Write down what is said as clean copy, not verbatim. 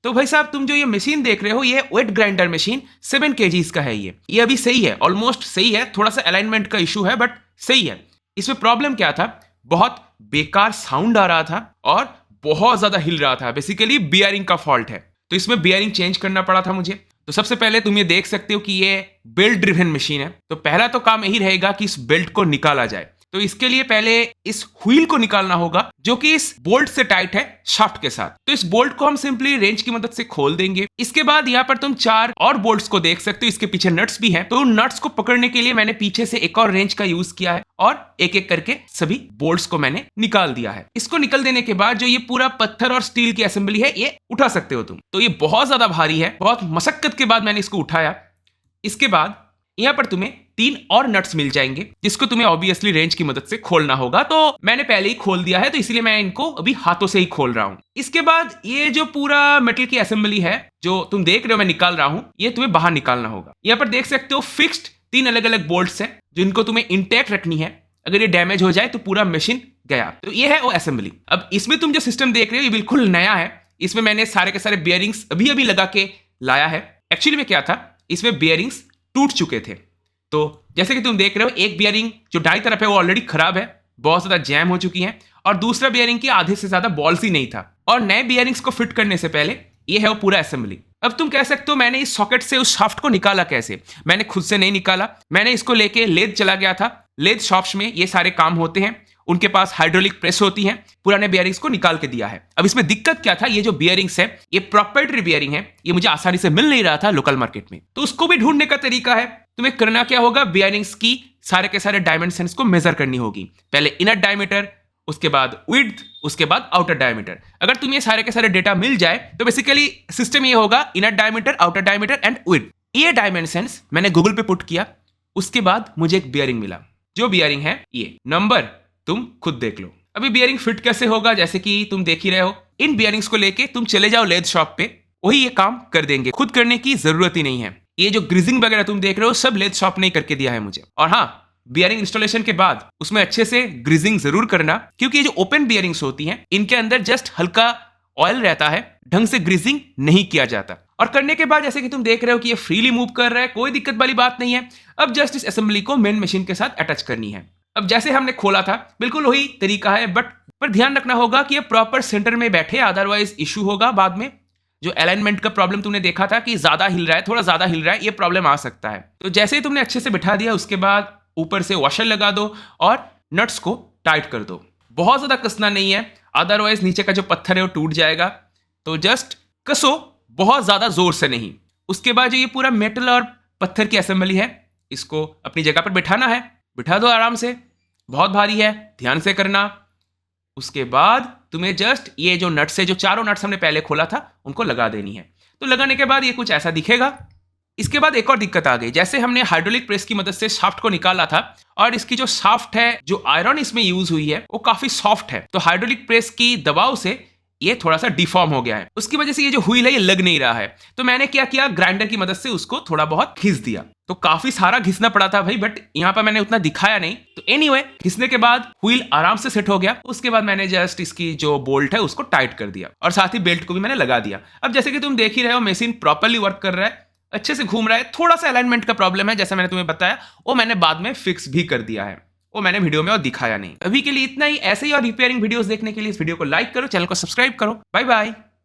तो भाई साहब तुम जो ये मशीन देख रहे हो ये वेट ग्राइंडर मशीन 7 kgs का है। ये अभी सही है, ऑलमोस्ट सही है, थोड़ा सा अलाइनमेंट का इशू है बट सही है। इसमें प्रॉब्लम क्या था, बहुत बेकार साउंड आ रहा था और बहुत ज्यादा हिल रहा था। बेसिकली बियरिंग का फॉल्ट है, तो इसमें बियरिंग चेंज करना पड़ा था मुझे। तो सबसे पहले तुम ये देख सकते हो कि ये बेल्ट ड्रिवन मशीन है, तो पहला तो काम यही रहेगा कि इस बेल्ट को निकाला जाए। तो इसके लिए पहले इस व्हील को निकालना होगा जो कि इस बोल्ट से टाइट है शाफ्ट के साथ। तो इस बोल्ट को हम सिंपली रेंच की मदद से खोल देंगे। इसके बाद यहाँ पर तुम 4 और बोल्ट्स को देख सकते हो, इसके पीछे नट्स भी हैं। तो उन नट्स को पकड़ने के लिए मैंने पीछे से एक और रेंच का यूज किया है और एक एक करके सभी बोल्ट्स को मैंने निकाल दिया है। इसको निकल देने के बाद जो ये पूरा पत्थर और स्टील की असेंबली है ये उठा सकते हो तुम। तो ये बहुत ज्यादा भारी है, बहुत मशक्कत के बाद मैंने इसको उठाया। इसके बाद यहाँ पर तुम्हें 3 और नट्स मिल जाएंगे जिसको तुम्हें ऑब्वियसली रेंच की मदद से खोलना होगा। तो मैंने पहले ही खोल दिया है, तो इसलिए मैं इनको अभी हाथों से ही खोल रहा हूं। इसके बाद ये जो पूरा मेटल की असेंबली है जो तुम देख रहे हो मैं निकाल रहा हूं, ये तुम्हें बाहर निकालना होगा। यहाँ पर देख सकते हो फिक्स्ड 3 अलग अलग बोल्ट्स हैं जिनको तुम्हें इंटैक्ट रखनी है। अगर ये डैमेज हो जाए तो पूरा मशीन गया। तो ये है वो असेंबली। अब इसमें तुम जो सिस्टम देख रहे हो ये बिल्कुल नया है। इसमें मैंने सारे के सारे बियरिंग्स अभी अभी लगा के लाया है। एक्चुअली में क्या था, इसमें बियरिंग्स टूट चुके थे। तो जैसे कि तुम देख रहे हो एक बियरिंग जो दाईं तरफ है वो ऑलरेडी खराब है, बहुत ज्यादा जैम हो चुकी है, और दूसरा बियरिंग की आधे से ज्यादा बॉल्स ही नहीं था। और नए बियरिंग्स को फिट करने से पहले ये है वो पूरा असेंबली। अब तुम कह सकते हो मैंने इस सॉकेट से उस शाफ्ट को निकाला कैसे। मैंने खुद से नहीं निकाला, मैंने इसको लेके लेथ चला गया था। लेथ शॉप्स में ये सारे काम होते हैं, उनके पास हाइड्रोलिक प्रेस होती है, पुराने बियरिंग्स को निकाल के दिया है। अब इसमें दिक्कत क्या था, ये जो बियरिंग्स है ये प्रोप्राइटरी बियरिंग है, ये मुझे आसानी से मिल नहीं रहा था लोकल मार्केट में। तो उसको भी ढूंढने का तरीका है। तुम्हें करना क्या होगा, बियरिंग्स की सारे के सारे डायमेंशंस को मेजर करनी होगी। पहले इनर डायमीटर, उसके बाद विड्थ, उसके बाद आउटर डायमीटर। अगर तुम्हें सारे के सारे डेटा मिल जाए तो बेसिकली सिस्टम ये होगा inner diameter, outer diameter and width. ये डायमेंशंस मैंने गूगल पे पुट किया। उसके बाद मुझे एक बियरिंग मिला। जो बियरिंग है ये नंबर तुम खुद देख लो। अभी बियरिंग फिट कैसे होगा, जैसे कि तुम देख ही रहे हो, इन बियरिंग्स को लेके तुम चले जाओ लेथ शॉप पे, वही ये काम कर देंगे। खुद करने की जरूरत ही नहीं है। ये जो ग्रीजिंग वगैरह तुम देख रहे हो सब लेथ शॉप ने करके दिया है मुझे। और हाँ, बियरिंग इंस्टॉलेशन के बाद उसमें अच्छे से ग्रीजिंग जरूर करना, क्योंकि ये जो ओपन बियरिंग्स होती हैं इनके अंदर जस्ट हल्का ऑयल रहता है, ढंग से ग्रीजिंग नहीं किया जाता। और करने के बाद जैसे कि तुम देख रहे हो कि ये फ्रीली मूव कर रहा है, कोई दिक्कत वाली बात नहीं है। अब जस्ट इस असेंबली को मेन मशीन के साथ अटैच करनी है। अब जैसे हमने खोला था बिल्कुल वही तरीका है, बट पर ध्यान रखना होगा कि ये प्रॉपर सेंटर में बैठे, अदरवाइज इशू होगा बाद में। जो अलाइनमेंट का प्रॉब्लम तुमने देखा था कि ज्यादा हिल रहा है, थोड़ा ज्यादा हिल रहा है, ये प्रॉब्लम आ सकता है। तो जैसे ही तुमने अच्छे से बिठा दिया उसके बाद ऊपर से वॉशर लगा दो और नट्स को टाइट कर दो। बहुत ज्यादा कसना नहीं है, अदरवाइज नीचे का जो पत्थर है वो टूट जाएगा। तो जस्ट कसो, बहुत ज्यादा जोर से नहीं। उसके बाद जो ये पूरा मेटल और पत्थर की असेंबली है इसको अपनी जगह पर बिठाना है। बिठा दो आराम से, बहुत भारी है, ध्यान से करना। उसके बाद तुम्हें जस्ट ये जो नट्स है, जो चारों नट्स हमने पहले खोला था, उनको लगा देनी है। तो लगाने के बाद ये कुछ ऐसा दिखेगा। इसके बाद एक और दिक्कत आ गई। जैसे हमने हाइड्रोलिक प्रेस की मदद से शाफ्ट को निकाला था और इसकी जो शाफ्ट है, जो आयरन इसमें यूज हुई है वो काफी सॉफ्ट है। तो हाइड्रोलिक प्रेस की दबाव से ये थोड़ा सा डिफॉर्म हो गया है, उसकी वजह से ये जो व्हील है ये लग नहीं रहा है। तो मैंने क्या किया, ग्राइंडर की मदद से उसको थोड़ा बहुत घिस दिया। तो काफी सारा घिसना पड़ा था भाई, बट यहाँ पर मैंने उतना दिखाया नहीं। तो एनीवे, घिसने के बाद व्हील आराम से सेट हो गया। उसके बाद मैंने जस्ट इसकी जो बोल्ट है उसको टाइट कर दिया और साथ ही बेल्ट को भी मैंने लगा दिया। अब जैसे कि तुम देख ही रहे हो मशीन प्रॉपरली वर्क कर रहा है, अच्छे से घूम रहा है। थोड़ा सा अलाइनमेंट का प्रॉब्लम है, जैसा मैंने तुम्हें बताया, वो मैंने बाद में फिक्स भी कर दिया है। वो मैंने वीडियो में और दिखाया नहीं। अभी के लिए इतना ही। ऐसे ही और रिपेयरिंग वीडियोस देखने के लिए इस वीडियो को लाइक करो, चैनल को सब्सक्राइब करो। Bye bye.